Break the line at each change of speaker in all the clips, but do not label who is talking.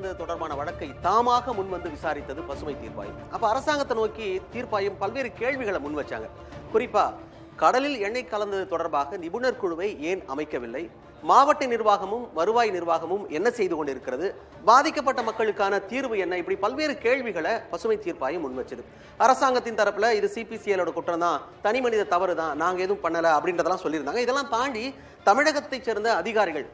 கலந்தது தொடர்பான வழக்கை தாமாக முன்வந்து விசாரித்தது பசுமை தீர்ப்பாயம். அப்ப அரசாங்கத்தை நோக்கி தீர்ப்பாயம் பல்வேறு கேள்விகளை முன் வச்சாங்க. குறிப்பா கடலில் எண்ணெய் கலந்தது தொடர்பாக நிபுணர் குழுவை ஏன் அமைக்கவில்லை, மாவட்ட நிர்வாகமும் வருவாய் நிர்வாகமும் என்ன செய்து கொண்டிருக்கிறது, பாதிக்கப்பட்ட மக்களுக்கான தீர்வு என்ன, இப்படி பல்வேறு கேள்விகளை பசுமை தீர்ப்பாயம் முன் வச்சது. அரசாங்கத்தின் தரப்புல இது சிபிசிஎலோட குற்றம் தான், தனி மனித தவறு தான், நாங்க எதுவும் பண்ணல அப்படின்றதெல்லாம் சொல்லியிருந்தாங்க. இதெல்லாம் தாண்டி தமிழகத்தை சேர்ந்த அதிகாரிகள்,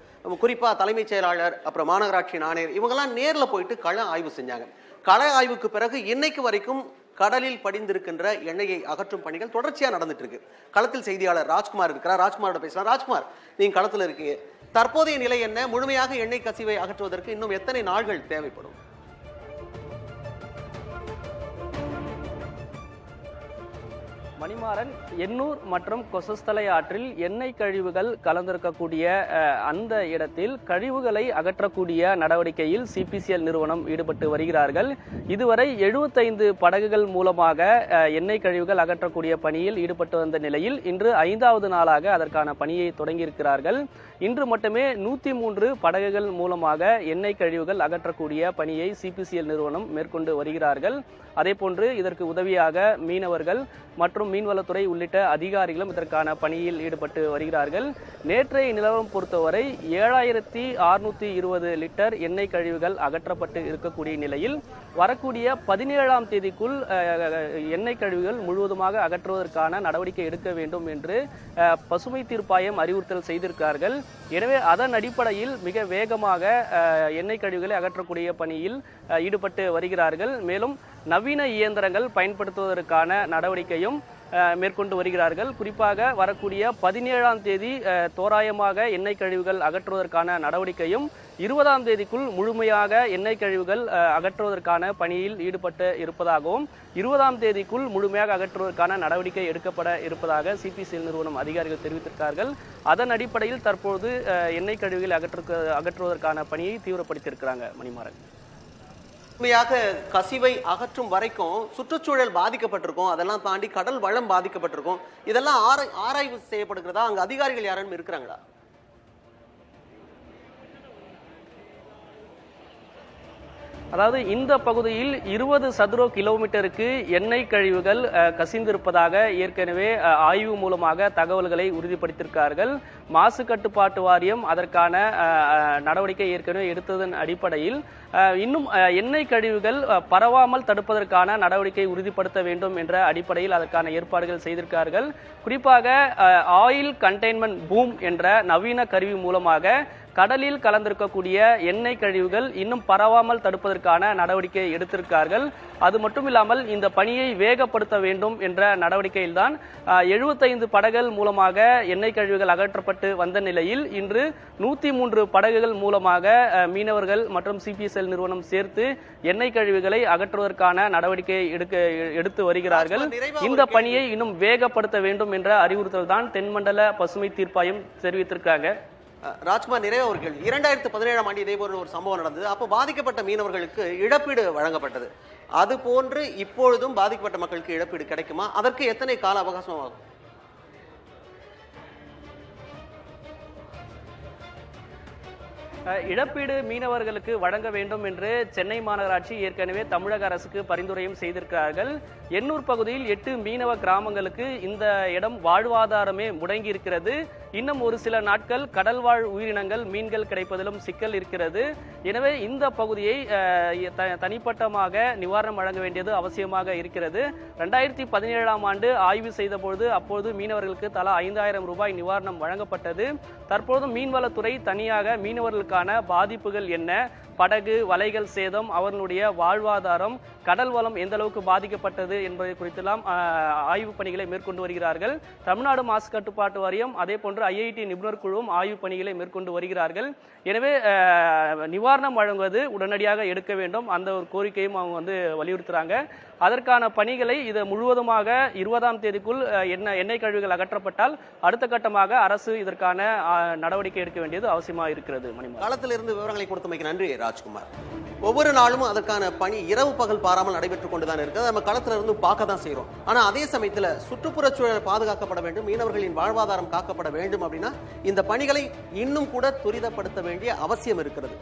குறிப்பா தலைமைச் செயலாளர், அப்புறம் மாநகராட்சி ஆணையர், இவங்கெல்லாம் நேர்ல போயிட்டு கள ஆய்வு செஞ்சாங்க. கள ஆய்வுக்கு பிறகு இன்னைக்கு வரைக்கும் கடலில் படிந்திருக்கின்ற எண்ணெயை அகற்றும் பணிகள் தொடர்ச்சியா நடந்துட்டு இருக்கு. களத்தில் செய்தியாளர் ராஜ்குமார் இருக்கிறார். ராஜ்குமாரோட பேசலாம். ராஜ்குமார், நீங்க களத்தில் இருக்கீங்க. தற்போதைய நிலை என்ன? முழுமையாக எண்ணெய் கசிவை அகற்றுவதற்கு இன்னும் எத்தனை நாள்கள் தேவைப்படும்?
மணிமாறன், எண்ணூர் மற்றும் கொசஸ்தலை ஆற்றில் எண்ணெய் கழிவுகள் கலந்திருக்கக்கூடிய அந்த இடத்தில் கழிவுகளை அகற்றக்கூடிய நடவடிக்கையில் சிபிசிஎல் நிறுவனம் ஈடுபட்டு வருகிறார்கள். இதுவரை 75 படகுகள் மூலமாக எண்ணெய் கழிவுகள் அகற்றக்கூடிய பணியில் ஈடுபட்டு வந்த நிலையில் இன்று 5வது நாளாக அதற்கான பணியை தொடங்கியிருக்கிறார்கள். இன்று மட்டுமே 103 படகுகள் மூலமாக எண்ணெய் கழிவுகள் அகற்றக்கூடிய பணியை சிபிசிஎல் நிறுவனம் மேற்கொண்டு வருகிறார்கள். அதேபோன்று இதற்கு உதவியாக மீனவர்கள் மற்றும் மீன்வளத்துறை உள்ளிட்ட அதிகாரிகளும் இதற்கான பணியில் ஈடுபட்டு வருகிறார்கள். நேற்றைய நிலவரம் பொறுத்தவரை 7620 லிட்டர் எண்ணெய் கழிவுகள் அகற்றப்பட்டு இருக்கக்கூடிய நிலையில் வரக்கூடிய 17ஆம் தேதிக்குள் எண்ணெய் கழிவுகள் முழுவதுமாக அகற்றுவதற்கான நடவடிக்கை எடுக்க வேண்டும் என்று பசுமை தீர்ப்பாயம் அறிவுறுத்தல் செய்திருக்கிறார்கள். எனவே அதன் அடிப்படையில் மிக வேகமாக எண்ணெய் கழிவுகளை அகற்றக்கூடிய பணியில் ஈடுபட்டு வருகிறார்கள். மேலும் நவீன இயந்திரங்கள் பயன்படுத்துவதற்கான நடவடிக்கையும் மேற்கொண்டு வருகிறார்கள். குறிப்பாக வரக்கூடிய 17ஆம் தேதி தோராயமாக எண்ணெய் கழிவுகள் அகற்றுவதற்கான நடவடிக்கையும் 20ஆம் தேதிக்குள் முழுமையாக எண்ணெய் கழிவுகள் அகற்றுவதற்கான பணியில் ஈடுபட்டு இருப்பதாகவும் 20ஆம் தேதிக்குள் முழுமையாக அகற்றுவதற்கான நடவடிக்கை எடுக்கப்பட இருப்பதாக சிபிசிஎல் நிறுவனம் அதிகாரிகள் தெரிவித்திருக்கிறார்கள். அதன் அடிப்படையில் தற்போது எண்ணெய் கழிவுகளை அகற்றுவதற்கான பணியை தீவிரப்படுத்தியிருக்கிறாங்க. மணிமாறன்,
உண்மையாக கசிவை அகற்றும் வரைக்கும் சுற்றுச்சூழல் பாதிக்கப்பட்டிருக்கும், அதெல்லாம் தாண்டி கடல் வளம் பாதிக்கப்பட்டிருக்கும். இதெல்லாம் ஆராய்வு செய்யப்படுகிறதா? அங்க அதிகாரிகள் யாரும் இருக்கிறாங்களா?
அதாவது இந்த பகுதியில் 20 சதுர கிலோமீட்டருக்கு எண்ணெய் கழிவுகள் கசிந்திருப்பதாக ஏற்கனவே ஆய்வு மூலமாக தகவல்களை உறுதிப்படுத்தியிருக்கிறார்கள். மாசு கட்டுப்பாட்டு வாரியம் அதற்கான நடவடிக்கை ஏற்கனவே எடுத்ததன் அடிப்படையில் இன்னும் எண்ணெய் கழிவுகள் பரவாமல் தடுப்பதற்கான நடவடிக்கை உறுதிப்படுத்த வேண்டும் என்ற அடிப்படையில் அதற்கான ஏற்பாடுகள் செய்திருக்கிறார்கள். குறிப்பாக ஆயில் கண்டெய்ன்மெண்ட் பூம் என்ற நவீன கருவி மூலமாக கடலில் கலந்திருக்கக்கூடிய எண்ணெய் கழிவுகள் இன்னும் பரவாமல் தடுப்பதற்கான நடவடிக்கை எடுத்திருக்கிறார்கள். அது மட்டும் இல்லாமல் இந்த பணியை வேகப்படுத்த வேண்டும் என்ற நடவடிக்கையில்தான் 75 படகுகள் மூலமாக எண்ணெய் கழிவுகள் அகற்றப்பட்டு வந்த நிலையில் இன்று 103 படகுகள் மூலமாக மீனவர்கள் மற்றும் சிபிஎஸ்எல் நிறுவனம் சேர்த்து எண்ணெய் கழிவுகளை அகற்றுவதற்கான நடவடிக்கை எடுத்து வருகிறார்கள். இந்த பணியை இன்னும் வேகப்படுத்த வேண்டும் என்ற அறிவுறுத்தல் தான் தென்மண்டல பசுமை தீர்ப்பாயம் தெரிவித்திருக்காங்க.
ராஜ்குமார், நிறைய ஒரு கேள்வி. 2017ஆம் ஆண்டு இதே போன்ற ஒரு சம்பவம் நடந்தது. அப்போ பாதிக்கப்பட்ட மீனவர்களுக்கு இழப்பீடு வழங்கப்பட்டது. அது போன்று இப்பொழுதும் பாதிக்கப்பட்ட மக்களுக்கு இழப்பீடு கிடைக்குமா? அதற்கு எத்தனை கால அவகாசம் ஆகும்?
இழப்பீடு மீனவர்களுக்கு வழங்க வேண்டும் என்று சென்னை மாநகராட்சி ஏற்கனவே தமிழக அரசுக்கு பரிந்துரையும் செய்திருக்கிறார்கள். எண்ணூர் பகுதியில் 8 மீனவ கிராமங்களுக்கு இந்த இடம் வாழ்வாதாரமே முடங்கி இருக்கிறது. இன்னும் ஒரு சில நாட்கள் கடல்வாழ் உயிரினங்கள் மீன்கள் கிடைப்பதிலும் சிக்கல் இருக்கிறது. எனவே இந்த பகுதியை தனிப்பட்டமாக நிவாரணம் வழங்க வேண்டியது அவசியமாக இருக்கிறது. 2017ஆம் ஆண்டு ஆய்வு செய்த பொழுது அப்போது மீனவர்களுக்கு தலா 5000 ரூபாய் நிவாரணம் வழங்கப்பட்டது. தற்போது மீன்வளத்துறை தனியாக மீனவர்களுக்கான பாதிப்புகள் என்ன, படகு வலைகள் சேதம், அவர்களுடைய வாழ்வாதாரம், கடல் வளம் எந்த அளவுக்கு பாதிக்கப்பட்டது என்பதை குறித்தெல்லாம் ஆய்வு பணிகளை மேற்கொண்டு வருகிறார்கள். தமிழ்நாடு மாசு கட்டுப்பாட்டு வாரியம் அதே போன்று ஐஐடி நிபுணர் குழுவும் ஆய்வு பணிகளை மேற்கொண்டு வருகிறார்கள். எனவே நிவாரணம் வழங்குவது உடனடியாக எடுக்க வேண்டும், அந்த ஒரு கோரிக்கையும் அவங்க வலியுறுத்துறாங்க. அதற்கான பணிகளை இது முழுவதுமாக 20ஆம் தேதிக்குள் எண்ணெய் கழிவுகள் அகற்றப்பட்டால் அடுத்த கட்டமாக அரசு இதற்கான நடவடிக்கை எடுக்க வேண்டியது அவசியமாக இருக்கிறது. மணிமாறன்,
களத்தில் இருந்து விவரங்களை கொடுத்தமைக்கு நன்றி ராஜ்குமார். ஒவ்வொரு நாளும் அதற்கான பணி இரவு பகல் பாராமல் நடைபெற்றுக் கொண்டுதான் இருக்கிறது. நம்ம களத்துல இருந்து பார்க்க தான் செய்யறோம். ஆனா அதே சமயத்துல சுற்றுப்புற சூழல் பாதுகாக்கப்பட வேண்டும், மீனவர்களின் வாழ்வாதாரம் காக்கப்பட வேண்டும் அப்படின்னா இந்த பணிகளை இன்னும் கூட துரிதப்படுத்த வேண்டிய அவசியம் இருக்கிறது.